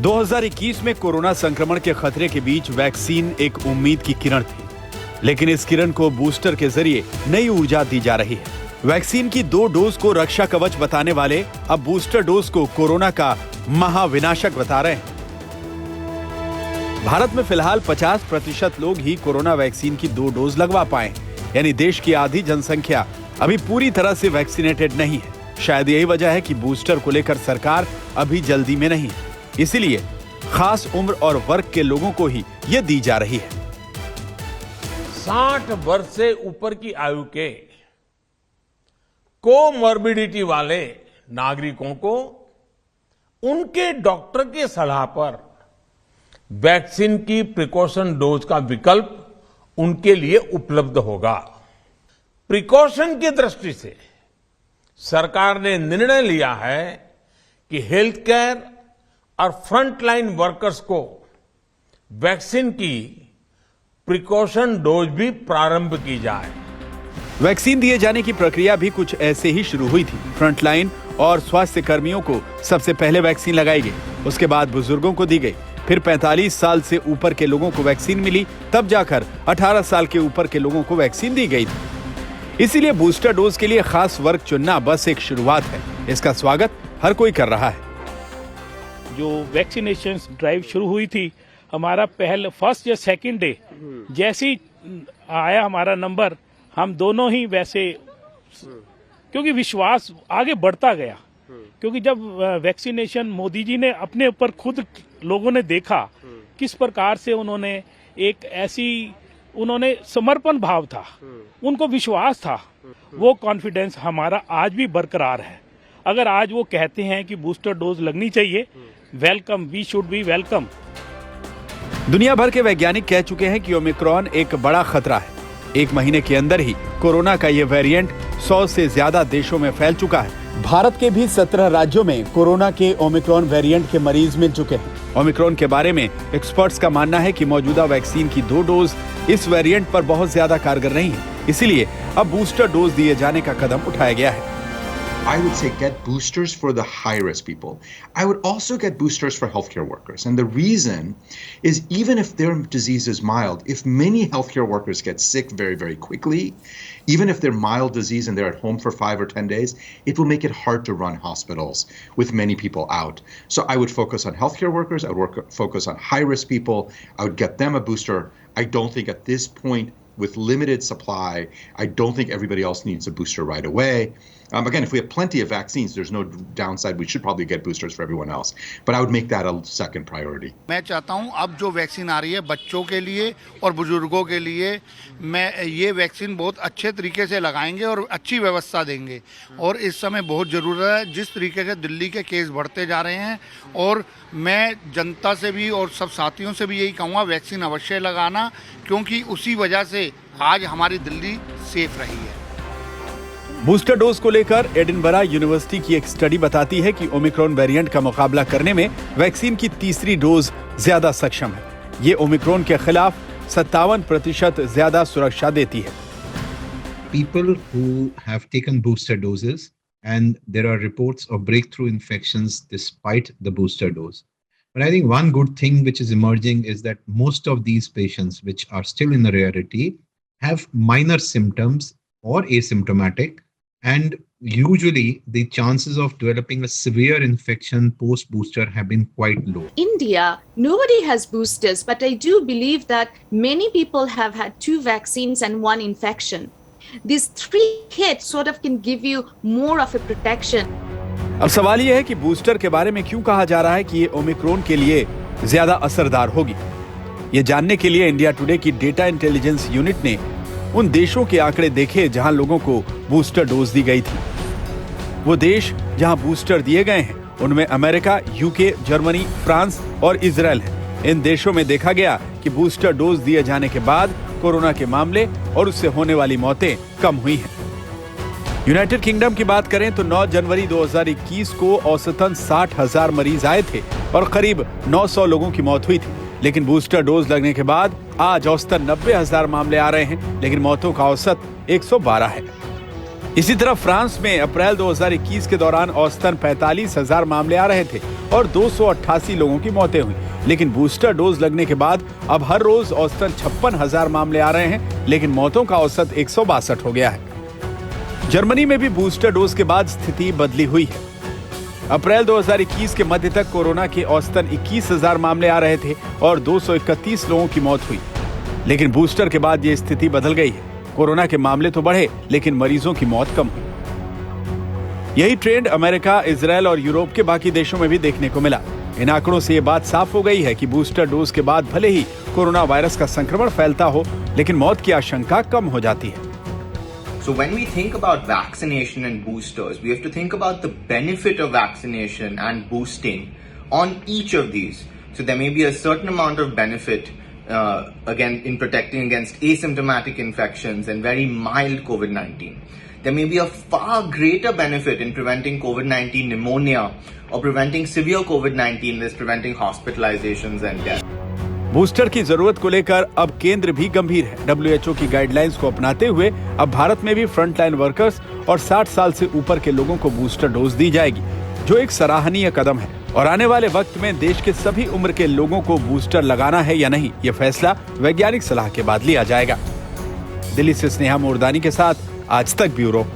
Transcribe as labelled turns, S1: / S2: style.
S1: 2021 में कोरोना संक्रमण के खतरे के बीच वैक्सीन एक उम्मीद की किरण थी, लेकिन इस किरण को बूस्टर के जरिए नई ऊर्जा दी जा रही है। वैक्सीन की 2 डोज को रक्षा कवच बताने वाले अब बूस्टर डोज को कोरोना का महाविनाशक बता रहे हैं। भारत में फिलहाल 50% लोग ही कोरोना वैक्सीन की 2 डोज लगवा पाए, यानी देश की आधी जनसंख्या अभी पूरी तरह से वैक्सीनेटेड नहीं है। शायद यही वजह है कि बूस्टर को लेकर सरकार अभी जल्दी में नहीं है, इसीलिए खास उम्र और वर्ग के लोगों को ही ये दी जा रही है।
S2: 60 वर्ष से ऊपर की आयु के कोमॉर्बिडिटी वाले नागरिकों को उनके डॉक्टर की सलाह पर वैक्सीन की प्रिकॉशन डोज का विकल्प उनके लिए उपलब्ध होगा। प्रिकॉशन की दृष्टि से सरकार ने निर्णय लिया है कि हेल्थ केयर और फ्रंटलाइन वर्कर्स को वैक्सीन की प्रिकॉशन डोज भी प्रारंभ की जाए।
S1: वैक्सीन दिए जाने की प्रक्रिया भी कुछ ऐसे ही शुरू हुई थी। फ्रंटलाइन और स्वास्थ्य कर्मियों को सबसे पहले वैक्सीन लगाई गई, उसके बाद बुजुर्गों को दी गई, फिर 45 साल से ऊपर के लोगों को वैक्सीन मिली, तब जाकर 18 साल के ऊपर के लोगों को वैक्सीन दी गई थी। इसीलिए बूस्टर डोज के लिए खास वर्ग चुनना बस एक शुरुआत है। इसका स्वागत हर कोई कर रहा है।
S3: जो वैक्सीनेशन ड्राइव शुरू हुई थी, हमारा फर्स्ट या सेकंड डे जैसे ही आया हमारा नंबर, हम दोनों ही वैसे, क्योंकि विश्वास आगे बढ़ता गया, क्योंकि जब वैक्सीनेशन मोदी जी ने अपने ऊपर खुद लोगों ने देखा किस प्रकार से उन्होंने एक ऐसी, उन्होंने समर्पण भाव था, उनको विश्वास था, वो कॉन्फिडेंस हमारा आज भी बरकरार है। अगर आज वो कहते हैं कि बूस्टर डोज लगनी चाहिए, welcome, we should be welcome.
S1: दुनिया भर के वैज्ञानिक कह चुके हैं कि ओमिक्रॉन एक बड़ा खतरा है। 1 महीने के अंदर ही कोरोना का ये वेरिएंट 100 से ज्यादा देशों में फैल चुका है। भारत के भी 17 राज्यों में कोरोना के ओमिक्रॉन वेरिएंट के मरीज मिल चुके हैं। ओमिक्रॉन के बारे में एक्सपर्ट्स का मानना है कि मौजूदा वैक्सीन की 2 डोज इस वेरिएंट पर बहुत ज्यादा कारगर नहीं है, इसीलिए अब बूस्टर डोज दिए जाने का कदम उठाया गया है।
S4: I would say get boosters for the high-risk people. I would also get boosters for healthcare workers. And the reason is, even if their disease is mild, if many healthcare workers get sick very, very quickly, even if they're mild disease and they're at home for 5 or 10 days, it will make it hard to run hospitals with many people out. So I would focus on healthcare workers. I would focus on high-risk people. I would get them a booster. I don't think at this point, with limited supply, I don't think everybody else needs a booster right away. Again, if we have plenty of vaccines, there's no downside. We should probably get boosters for everyone else. But I would make that a second priority.
S5: मैं चाहता हूं अब जो vaccine आ रही है बच्चों के लिए और बुजुर्गों के लिए, मैं ये वैक्सीन बहुत अच्छे तरीके से लगाएंगे और अच्छी व्यवस्था देंगे। और इस समय बहुत ज़रूरत है, जिस तरीके से दिल्ली के केस बढ़ते जा रहे हैं, और मैं जनता से भी और सब साथियों से भी यही कहूँगा, वैक्सीन अवश्य लगाना, क्योंकि उसी वजह से आज हमारी दिल्ली सेफ रही है।
S1: बूस्टर डोज को लेकर एडिनबरा यूनिवर्सिटी की एक स्टडी बताती है कि ओमिक्रॉन वेरिएंट का मुकाबला करने में वैक्सीन की तीसरी डोज ज्यादा सक्षम है। ये ओमिक्रॉन के खिलाफ 57% ज्यादा सुरक्षा देती है।
S6: People who have taken booster doses and there are reports of breakthrough infections despite the booster dose. But I think one good thing which is emerging is that most of these patients, which are still in the rarity, have minor symptoms or asymptomatic, and usually the chances of developing a severe infection post booster have been quite low.
S7: India, nobody has boosters, but I do believe that many people have had 2 vaccines and 1 infection. These 3 kits sort of can give you more of a protection.
S1: अब सवाल यह है कि booster के बारे में क्यों कहा जा रहा है कि ये ओमिक्रॉन के लिए ज्यादा असरदार होगी। ये जानने के लिए इंडिया टुडे की डेटा इंटेलिजेंस यूनिट ने उन देशों के आंकड़े देखे जहां लोगों को बूस्टर डोज दी गई थी। वो देश जहां बूस्टर दिए गए हैं उनमें अमेरिका, यूके, जर्मनी, फ्रांस और इजराइल है। इन देशों में देखा गया कि बूस्टर डोज दिए जाने के बाद कोरोना के मामले और उससे होने वाली मौतें कम हुई हैं। यूनाइटेड किंगडम की बात करें तो 9 जनवरी 2021 को औसतन 60,000 मरीज आए थे और करीब 900 लोगों की मौत हुई थी। लेकिन बूस्टर डोज लगने के बाद आज औसतन 90,000 मामले आ रहे हैं, लेकिन मौतों का औसत 112 है। इसी तरह फ्रांस में अप्रैल 2021 के दौरान औसतन 45,000 मामले आ रहे थे और 288 लोगों की मौतें हुई, लेकिन बूस्टर डोज लगने के बाद अब हर रोज औसतन 56,000 मामले आ रहे हैं, लेकिन मौतों का औसत 162 हो गया है। जर्मनी में भी बूस्टर डोज के बाद स्थिति बदली हुई है। अप्रैल 2021 के मध्य तक कोरोना के औसतन 21,000 मामले आ रहे थे और 231 लोगों की मौत हुई, लेकिन बूस्टर के बाद ये स्थिति बदल गई है। कोरोना के मामले तो बढ़े, लेकिन मरीजों की मौत कम हुई। यही ट्रेंड अमेरिका, इजराइल और यूरोप के बाकी देशों में भी देखने को मिला। इन आंकड़ों से ये बात साफ हो गई है कि बूस्टर डोज के बाद भले ही कोरोना वायरस का संक्रमण फैलता हो, लेकिन मौत की आशंका कम हो जाती है।
S8: So when we think about vaccination and boosters, we have to think about the benefit of vaccination and boosting on each of these. So there may be a certain amount of benefit again in protecting against asymptomatic infections and very mild COVID-19. There may be a far greater benefit in preventing COVID-19 pneumonia or preventing severe COVID-19, that's preventing hospitalizations and death.
S1: Booster की जरूरत को लेकर अब केंद्र भी गंभीर है। WHO की गाइडलाइंस को अपनाते हुए अब भारत में भी फ्रंटलाइन वर्कर्स और 60 साल से ऊपर के लोगों को बूस्टर डोज दी जाएगी, जो एक सराहनीय कदम है। और आने वाले वक्त में देश के सभी उम्र के लोगों को बूस्टर लगाना है या नहीं, ये फैसला वैज्ञानिक सलाह के बाद लिया जाएगा। दिल्ली से स्नेहा मोरदानी के साथ आज तक ब्यूरो।